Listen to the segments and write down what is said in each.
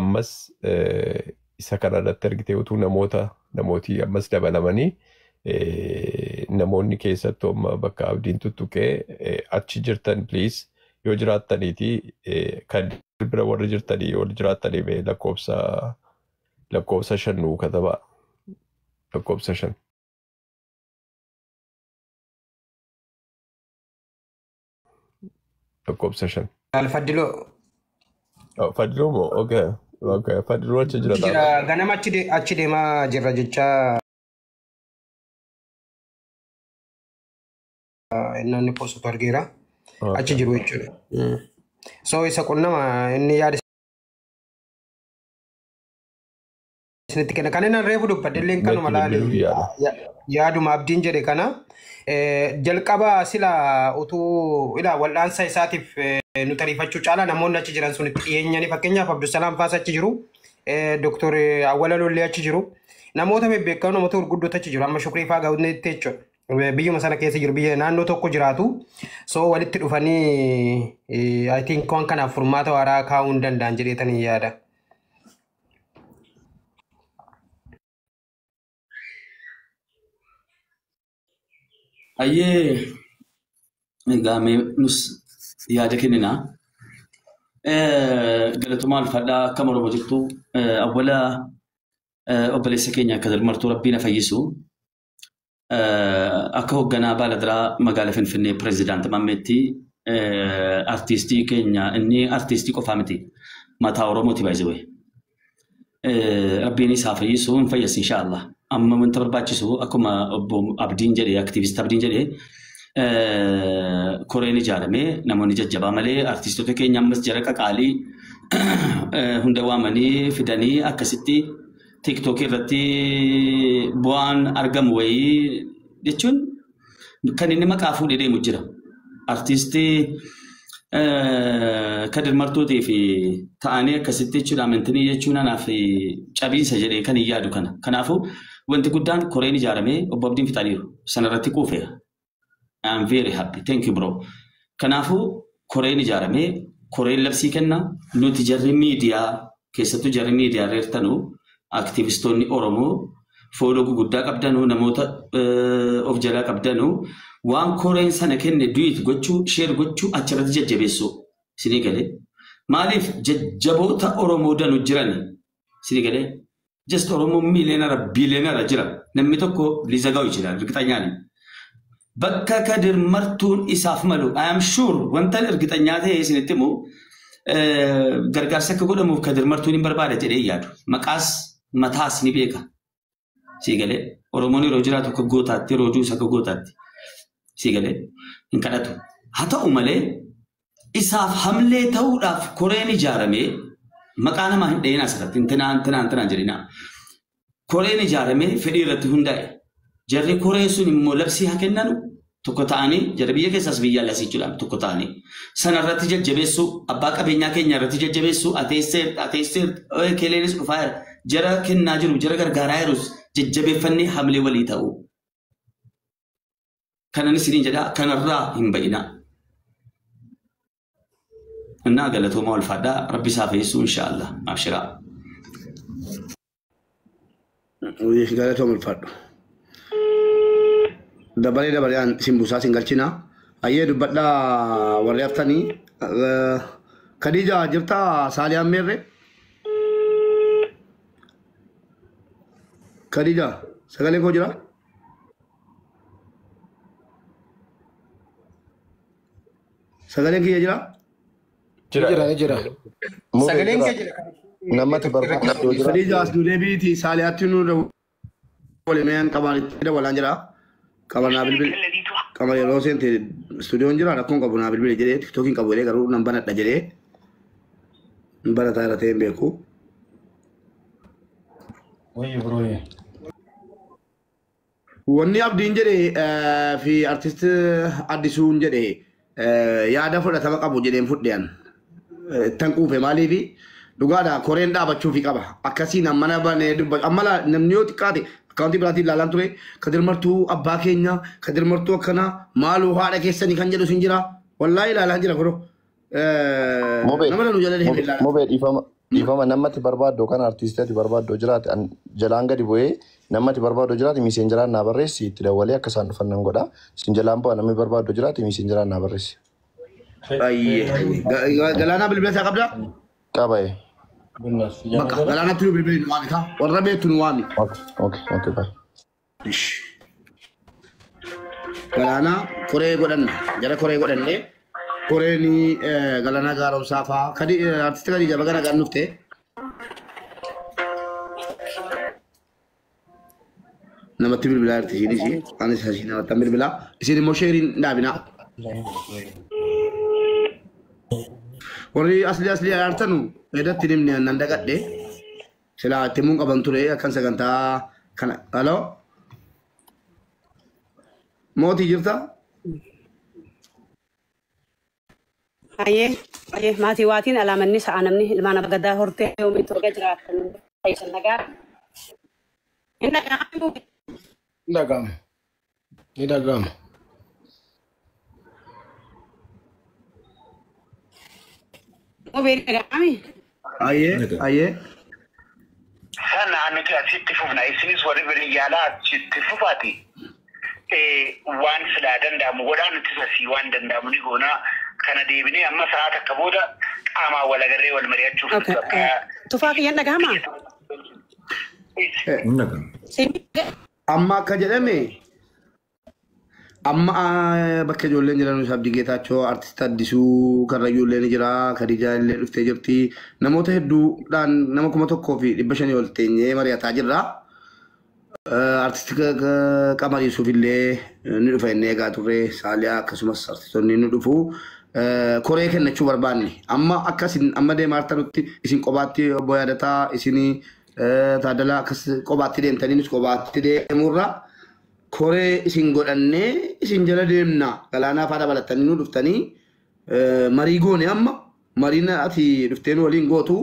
ammas isa kanarratti argitee utuu namooti ammas dabalamanii namoonni keessattuu amma bakka abdiin tuttuqee achi jirtan please yoo jiraattaniiti kan bira warri jirtanii yoo jiraattanii mee lakkoofsa 5 nuu katabaa lakkoofsa 5. lakkoofsa 5. Alfadiloo. Fadiloo moo okay fadiloo achi jira ganama achi deemaa jirra jecha inni poosatu argeera achi jiru jechuudha. So isa qunnama inni yaada isinitti kenna kan inni reefu dubbadilleen kanuma laale yaaduma abdiin jedhe kana jalqaba sila utuu wal'aansa isaatiif nu tariifachuu caalaa namoonni achi jiran sun itti dhiyeenyanii fakkeenyaaf Abdusalaam Faas achi jiru Dr. Awwala Lollee achi jiru namoota bebbeekamoo namoota gurguddoota achi jiru amma Shukrii faa gaawwanneetti jechuudha biyyuma sana keessa jiru biyya naannoo tokko jiraatu so walitti dhufanii I think waan kanaaf furmaata waaraa kaa'uu hin danda'an jedheetanii yaada. Ayyee egaa nus yaada kennina galatuma alfadhaa akka Oromoo jirtu awwala obboleessa keenya akka darmartuu rabbiin fayyisu akka hoogganaa Baalaadiraa magaalaa Finfinnee pirezidaantii Mammeetti artistii keenya inni artistii qofaa miti mataa Oromooti baay'ee rabbiin isaa fayyisu hin fayyas inshallah amma wanta barbaachisu akkuma obbo Abdiin jedhee aktiivist Abdiin jedhee koreen ijaaramee namoonni jajjabaa malee artistoota keenya ammas jara qaqaalii hunda waamanii fidanii akkasitti TikTok irratti bu'aan argamu wayii jechuun kan inni maqaa fuudhee deemu jira. Artistii Kadir Martuutii fi ta'anii akkasitti jechuudha amantii jechuun anaaf cabiinsa jedhee kan hin yaadu kana. Kanaafuu wanti guddaan koreen ijaaramee obbo Abdiin fixaniiru sanarratti kuufeera. I'm very happy. Thank you, bro. Kanaafuu koreen ijaaramee koreen labsii kenna nuti jarri miidiyaa keessattuu jarri miidiyaa reertanuu aktivistoonni Oromoo fooloo guguddaa qabdanuu namoota of jalaa qabdanuu waan koreen sana kenne duit gochuu sheer gochuu achirratti jajjabeessuu sinii galee maaliif jajjaboota Oromoo danu jiran sinii galee just Oromoo biileenara jira namni tokko liizagaa'u jira riqxanyaani. Bakka Kadir Martuun isaaf malu I am sure wanta ergixanyaa ta'e isinitti immoo gargaarsa akka godhamuuf Kadir Martuun hin barbaada jedhee yaadu maqaas mataas ni beeka sii galee Oromoon yeroo jiraatu akka gootaatti yeroo duusa akka gootaatti sii galee hin kadhatu haa ta'u malee isaaf hamlee ta'uudhaaf koreen ijaaramee maqaa namaa hin dhayina asirratti intinaan jedhina koreen ijaaramee fedhii irratti hundaa'e. Jarri koree sun immoo labsii haa kennanu tokko ta'anii jarri biyya keessaas biyya alaa jechuudhaan tokko ta'anii sanarratti jajjabeessuu abbaa qabeenyaa keenya irratti jajjabeessuu ateesseer keleenis dhufaa jara kennaa jiru jara gargaaraa jirus jajjabeeffannee hamlee walii ta'u. Kanan isiniin jedhaa kanarraa hin ba'ina. Innaa galatooma ulfaadhaa rabbi isaa fayyisuu inshaallah abshiraa. Galatooma ulfaadhu. Dabalee an simbusaa singalchina ayyee dubbadhaa warri haftanii Khadija jirta Saaliyaan Meerre Khadija sagalee koo jira sagaleen kiyya jira sagaleen kiyya jira namatti barbaadu jira Khadija as duudee biiti Saaliyaatti nu waliin qabaanitti dabalaan jira. Kabarna bilbil kamar yeroo seente stuudiyoon jira rakkoon qabu naa bilbil jedhee tiktookiin qabu jedhee garuu nan banadha jedhee barataa irra ta'een beeku. Wanni Abdiin jedhee fi artist Addisuun jedhee yaada fudhatama qabu jedheen fudheen tan quufe maaliifi dhugaadha koreen dhaabachuu fi qaba akkasiin mana banee dubbatu amma namni yoo xiqqaate Kaunti berarti lalan ture Kadir Martuu abbaa keenya Kadir Martuu akkana maaloo haadha keessanii kan jedhu sin jira wallahi lalan jira kuro nama nu jala deemee lalan Ifama namatti barbaaddo kan artiistatti barbaaddo jiraate jalaan gadi bu'ee namatti barbaaddo jiraate miseenjeraan naa barreessi itti dawalee akka isaan dhufan nan godha. Isin jalaan bu'aa namni barbaaddo jiraate miseenjeraan naa barreessi. Galaanaa bilbila isaa qabdaa? Qabaye. Bakka galaanaatti nu bilbilin waami kaa warra beektu nu waami. Okay, bye. Galaanaa koree godhanna jara koree godhannee koreeni galaanaa gaaromsaa fa'aa kadi artisti kadi jaba kana kan dhufte. Namatti bilbilaa jirti isiinis anis asii namatti bilbilaa isiin immoo sheeriin dhaabinaa. Warri asli aartanu edatti nimni nan dagadhe sila timuun qaban ture akkan sagantaa kana halo mootii jirta? Aye maatii waatiin alaamanni sa'a namni ilmaan abbaa gadaa hortee yoomii toga jiraatan ta'isan nagaa. Ni dhaga'ama. Mobeeli dhaga'ami? Ayyee. Sana nuti asitti fufna isinis warri biyyaala achitti fufaati. Waan silaa danda'amu godhaa nuti sasii waan danda'amu ni goonaa kana deebinee amma sa'aata akka booda qaamaa wal agarree wal mari'achuuf. Tufaa kiyyan dhaga'amaa? Amma akka jedhame amma bakka ijoolleen jiran Abdii Geetaachoo artist Addisuu Karrayyuu illee ni jira Khadijaa illee dhuftee jirti namoota hedduudhaan nama 1,500 ol teenyee mari'ataa jirra. Artist Qamar Yuusuf illee ni dhufa inni eegaa turre Saaliyaa akkasumas artistoonni ni dhufu. Koree kennachuu barbaanne amma akkasin amma deemaa jirtanutti isin qobaatti obbo Yaadataa isinii Taaddalaa akkas qobaatti deemtaniinis qobaatti deemurra koree isin godhannee isin jala deemna galaanaa fa'aa dabalatanii nu dhuftanii marii goone amma mariin ati dhufteen waliin gootu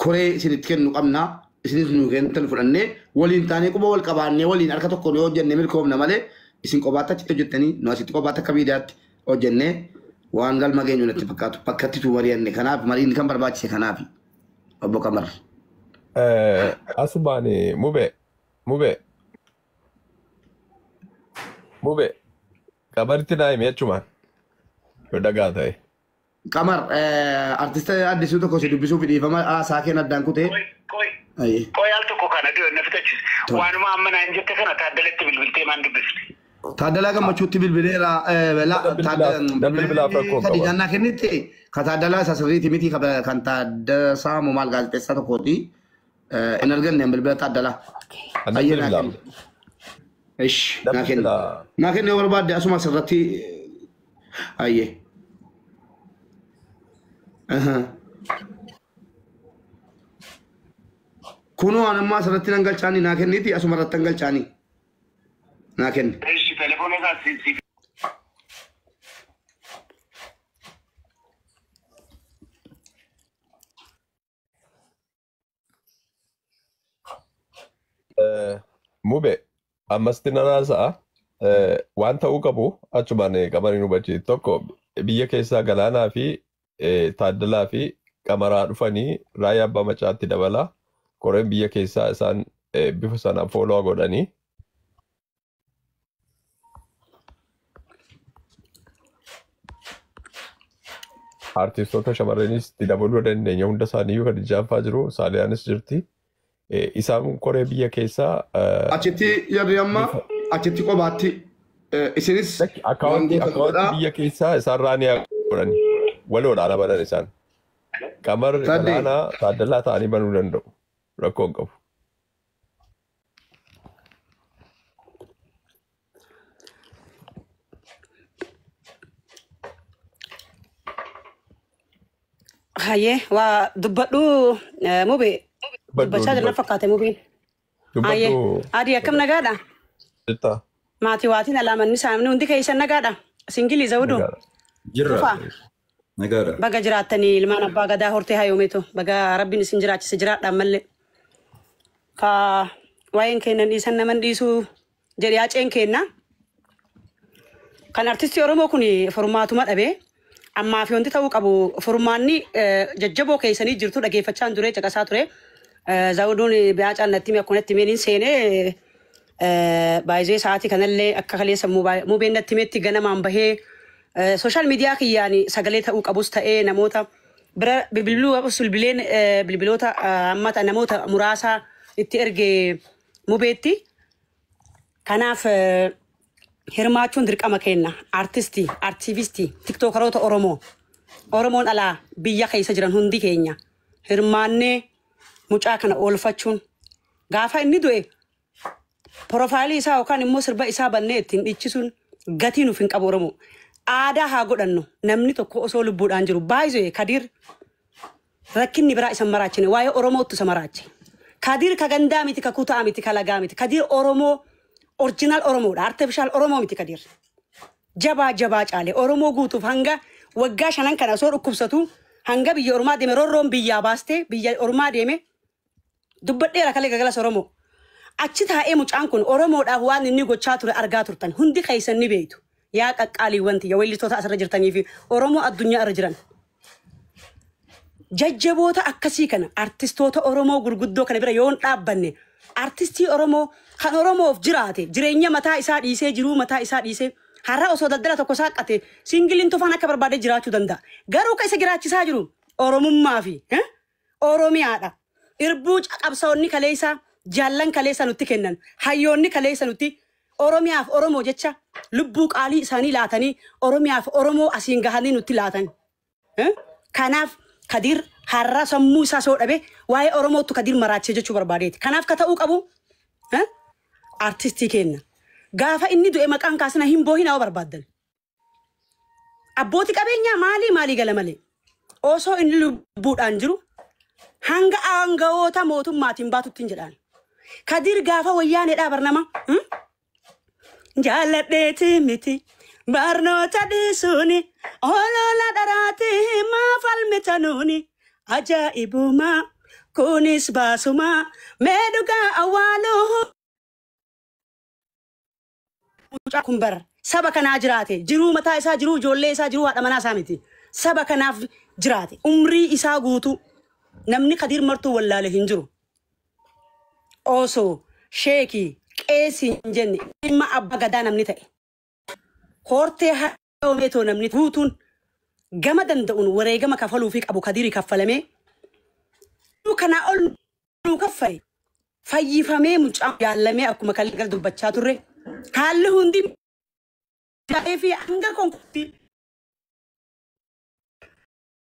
koree isinitti kennu qabna isinis nu kennitan fudhannee waliin taanee quba wal qabaannee waliin harka tokkoon yoo hojjenne milkoomna malee isin qobaatti achitti hojjettanii nu asitti qobaatti akka miidiyaatti hojjennee waan galma geenyu natti fakkaatu bakkatti tu mari'anne kanaaf mariin kan barbaachise kanaaf obbo Qamar. Asumaani mube Qamaritti naa himi jechumaan yoo dhagaa ta'e. Qamar artista Addisuu tokko si dubbisuuf dhiifama haasaa kenna addaan kutee. Qoy al tokko kana dhiyoon na fitachiis. Waanuma amma naan jette kana Taaddalatti bilbiltee maan dubbifte. Taaddalaa Gammachuutti bilbileera. Bilbilaaf rakkoo qaba. Kadijannaa kennitti ka Taaddalaa isa sirriiti miti kan Taaddasaa Moomaal gaazexeessaa tokkooti. In arganne bilbila Taaddalaa. Ish naa kenne yoo barbaadde asuma asirratti ayyee. Kunoo anamma asirratti nan galchaanii naa kenniti asuma irratti nan galchaanii naa kenne. Mube ammasti nanaasa'a waan ta'uu qabu achumaan Qamariin hubachiisu tokko biyya keessaa Galaanaa fi Taaddalaa fi Qamaraa dhufanii raayyaa abbaa macaatti dabala. Koreen biyya keessaa isaan bifa sanaan fooloo godhanii. Artistoota shamarreenis itti dabaluu dandeenya hunda isaaniiyyuu kan ijaafaa jiru Saaliyaanis jirti. Isaan koree biyya keessaa. Achitti jarri amma achitti qobaatti isinis. Akkaawwantii biyya keessaa isaan raanii godhani waloodhaan amanan isaan. Qamar Galaanaa Taaddalaa ta'anii banuu danda'u. Rakkoon qabu. Hayyee waa dubbadhu mube dubbachaa jirna fakkaate mubeen. Hayyee adii akkam nagaadha? Maatii waatiin alaamanni isaanii hundi keessan nagaadha? Singilii zawudu? Jirra. Nagaadha. Baga jiraattanii ilmaan abbaa gadaa hortee hayoomeetu baga rabbiin isin jiraachise jiraadhaan mallee. Ka waa'een kennan dhiisan naman dhiisuu jedhee haceen kenna. Kan artistii Oromoo kun formaatuma dhabee Amma fi wanti ta'uu qabu furmaanni jajjaboo keessanii jirtu dhageeffachaan ture caqasaa ture. Zawuduun bi'aacaan natti mee akkunatti meeniin seenee baay'ee sa'aatii kanallee akka kaleessa mubeen natti meetti ganamaan bahee sooshaal miidiyaa kiyyaan sagalee ta'uu qabus ta'ee namoota bira bilbiloota ammata namoota muraasaa itti ergee mubeetti. Kanaaf hirmaachuun dirqama kenna artistii, artivistii, tiktookaroota Oromoon alaa biyya keessa jiran hundi keenya hirmaannee mucaa kana oolfachuun gaafa inni du'e profaayilii isaa yookaan immoo sirba isaa bannee ittiin dhiichisuun gatii nuuf hin qabu Oromoo. Aadaa haa godhannu namni tokko osoo lubbuudhaan jiru baay'ee Kadir rakkinni biraa isa maraachine waa'ee Oromootti isa maraache. Kadir ka gandaa miti ka kutaa miti ka lagaa miti Kadir Oromoo original Oromoodha artificial Oromoo miti Kadir. Jabaa caale Oromoo guutuuf hanga waggaa 5 kana osoo dhukkubsatu hanga biyya Oromaa deeme rorroon biyyaa baastee biyya Oromaa deeme dubbadheera kalee gagalas Oromoo. Achi taa'ee mucaan kun Oromoodhaaf waan inni gochaa ture argaa turtan hundi keessan ni beektu. Yaa qaqqaalii wanti yaa weellistoota asirra jirtanii fi Oromoo addunyaa irra jiran. Jajjaboota akkasii kana artistoota Oromoo gurguddoo kana bira yoon dhaabbanne artistii Oromoo kan Oromoof jiraate jireenya mataa isaa dhiisee jiruu mataa isaa dhiisee har'a osoo daldala tokko saaqate singiliin tufaan akka barbaade jiraachuu danda'a. Garuu ka isa jiraachisaa jiru Oromummaa fi Oromiyaadha. Irbuu qabsaa'onni kaleessaa jaallan kaleessa nutti kennan hayyoonni kaleessa nutti Oromiyaaf Oromoo jecha lubbuu qaalii isaanii laatanii Oromiyaaf Oromoo asiin gahanii nutti laatan. Kanaaf Kadir har'a sammuu isaa soo dhabe waa'ee Oromootu Kadir maraachee jechuu barbaadeeti. Kanaaf ka ta'uu qabu artistii kenna. Gaafa inni du'e maqaan kaasina hin boohinaa barbaaddan. Abbootii qabeenyaa maalii gala malee osoo inni lubbuudhaan jiru hanga aangawoota mootummaatiin baatutti hin jedhaan. Kadir gaafa wayyaaneedhaa barnama jaalladheeti miti barnoota dhiisuuni olola dharaati maa falmitanuuni ajaa'ibumaa kunis baasumaa mee dhugaa awwaaluu. Mucaa kun bara saba kanaa jiraate jiruu mataa isaa jiruu ijoollee isaa jiruu haadha manaa isaa miti saba kanaaf jiraate umrii isaa guutuu namni Kadir martuu wallaale hin jiru. Osoo sheekii qeesii hin jenne dhimma abbaa gadaa namni ta'e hortee haadhomeetoo namni guutuun gama danda'uun wareegama kafaluu fi qabu Kadirii kaffalamee kanaa ol nuu kaffale fayyifamee mucaa yaallamee akkuma kalli dubbachaa turre haalli hundi fi hanga konkutti